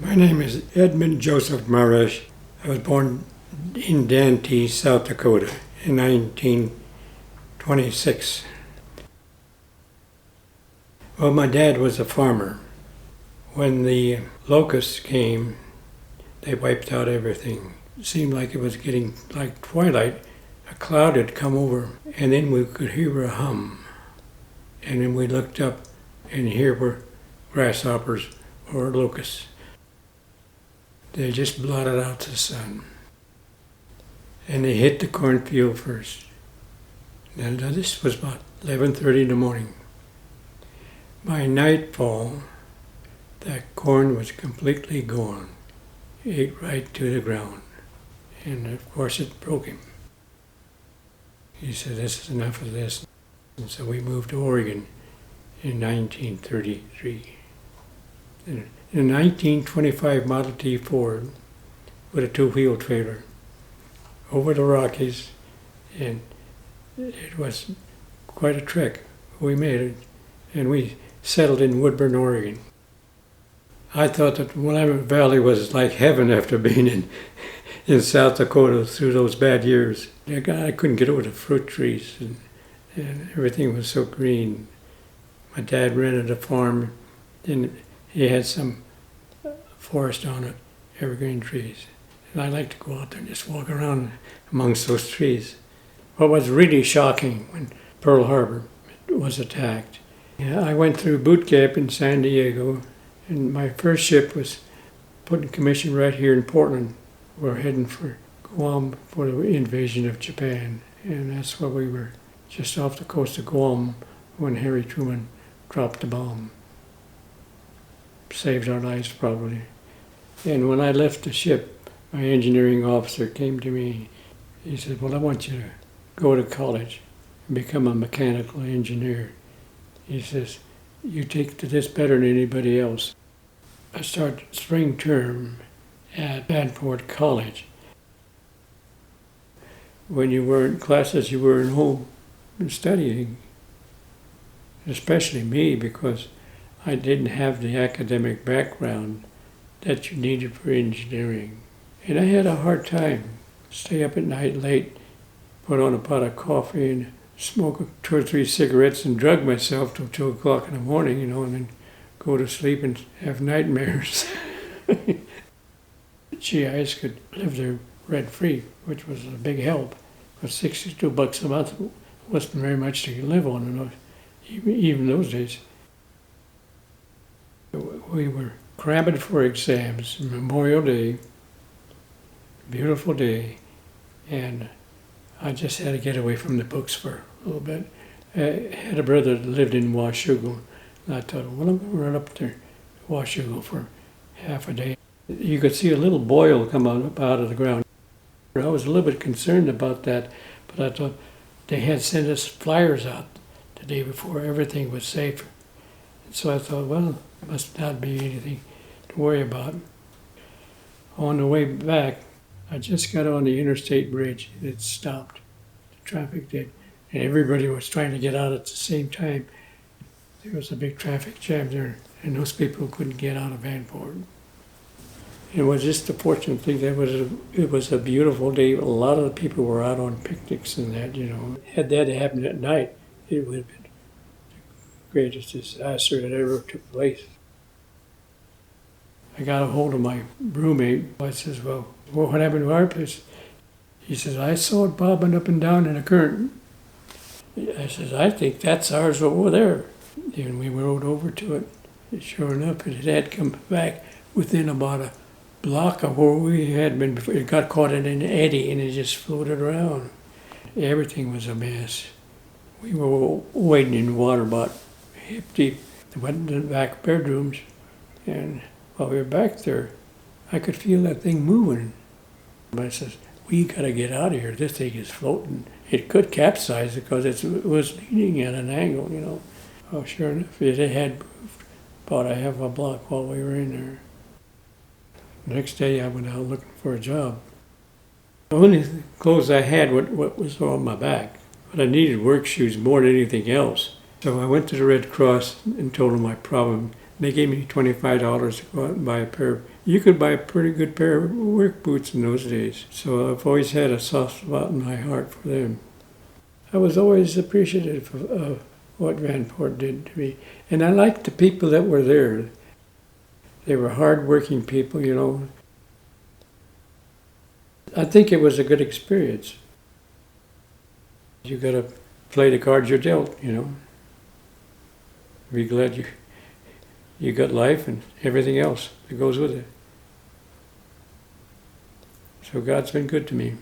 My name is Edmund Joseph Maresh. I was born in Dante, South Dakota in 1926. Well, my dad was a farmer. When the locusts came, they wiped out everything. It seemed like it was getting like twilight. A cloud had come over, and then we could hear a hum. And then we looked up, and here were grasshoppers or locusts. They just blotted out the sun. And they hit the cornfield first. Now this was about 11:30 in the morning. By nightfall, that corn was completely gone. It ate right to the ground. And of course it broke him. He said, "This is enough of this." And so we moved to Oregon in 1933. In a 1925 Model T Ford with a two-wheel trailer over the Rockies, and it was quite a trek. We made it, and we settled in Woodburn, Oregon. I thought that Willamette Valley was like heaven after being in South Dakota through those bad years. I couldn't get over the fruit trees, and everything was so green. My dad rented a farm, and he had some forest on it, evergreen trees. And I like to go out there and just walk around amongst those trees. What was really shocking when Pearl Harbor was attacked, I went through boot camp in San Diego, and my first ship was put in commission right here in Portland. We're heading for Guam for the invasion of Japan, and that's where we were, just off the coast of Guam when Harry Truman dropped the bomb. Saved our lives probably. And when I left the ship, my engineering officer came to me. He said, "Well, I want you to go to college and become a mechanical engineer." He says, "You take to this better than anybody else." I started spring term at Vanport College. When you were in classes, you were in home and studying. Especially me, because I didn't have the academic background that you needed for engineering. And I had a hard time. Stay up at night late, put on a pot of coffee and smoke 2 or 3 cigarettes and drug myself till 2 o'clock in the morning, and then go to sleep and have nightmares. GIs could live there rent-free, which was a big help. But $62 a month wasn't very much to live on, even those days. We were cramming for exams, Memorial Day, beautiful day, and I just had to get away from the books for a little bit. I had a brother that lived in Washougal, and I thought, well, I'm going to run up to Washougal for half a day. You could see a little boil come up out of the ground. I was a little bit concerned about that, but I thought they had sent us flyers out the day before everything was safe. And so I thought, well, it must not be anything to worry about. On the way back, I just got on the interstate bridge. It stopped. The traffic did. And everybody was trying to get out at the same time. There was a big traffic jam there, and those people couldn't get out of Vanport. It was just a fortunate thing that it was a beautiful day. A lot of the people were out on picnics and that, Had that happened at night, it would have been the greatest disaster that ever took place. I got a hold of my roommate. I says, well, what happened to our place? He says, I saw it bobbing up and down in a current. I says, I think that's ours over there. And we rode over to it. And sure enough, it had come back within about a block of where we had been before. It got caught in an eddy and it just floated around. Everything was a mess. We were wading in water about hip deep. We went into the back bedrooms, and while we were back there, I could feel that thing moving. But I says, we gotta get out of here. This thing is floating. It could capsize because it was leaning at an angle, Oh, sure enough, it had moved about a half a block while we were in there. The next day I went out looking for a job. The only clothes I had what was on my back, but I needed work shoes more than anything else. So I went to the Red Cross and told them my problem. They gave me $25 to go out and buy a pair. You could buy a pretty good pair of work boots in those days. So I've always had a soft spot in my heart for them. I was always appreciative of what Vanport did to me. And I liked the people that were there. They were hard-working people, you know. I think it was a good experience. You got to play the cards you're dealt, you know. Be glad you got life and everything else that goes with it. So God's been good to me.